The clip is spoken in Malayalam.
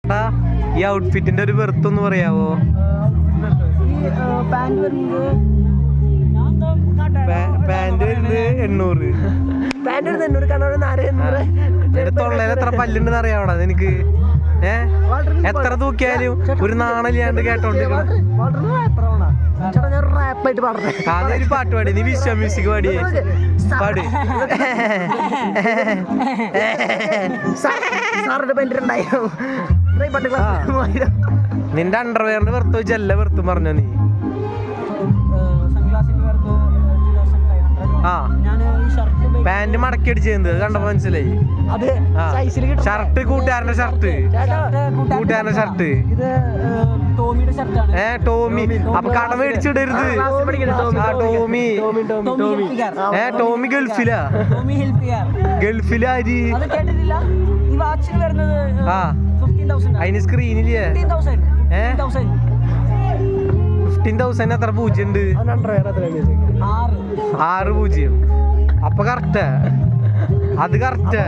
ചേട്ടാ ഈ ഔട്ട്ഫിറ്റിന്റെ ഒരു വെറുത്തൊന്ന് പറയാവോ? പാന്റ് വരുന്നത് 800. തൊള്ളയിൽ എത്ര പല്ലുണ്ടെന്ന് അറിയാവടാ നിനക്ക്? എത്ര തൂക്കിയാലും ഒരു നാണല്ലാണ്ട് കേട്ടോണ്ടിരിക്കണം. അതൊരു പാട്ട് പാടി, നീ വിശ്വ മ്യൂസിക് പാടി പാടി. നിന്റെ അണ്ടർവെയറിന്റെ വെറുത്ത് വെച്ചല്ല വെറുത്തും പറഞ്ഞോ നീ? ആ പാന്റ് മടക്കി അടിച്ചത് കണ്ടപ്പോ മനസ്സിലായി. ഷർട്ട് കൂട്ടുകാരന്റെ ഷർട്ട് ടോമി. അപ്പൊ കട മേടിച്ചിടരുത്. ടോമി ഗൾഫിലാരി. അതിന് സ്ക്രീനില്ലേ 15,000 എത്ര പൂജ്യം ഉണ്ട്? 6 പൂജ്യം. അപ്പൊ കറക്റ്റ്, അത് കറക്റ്റ്.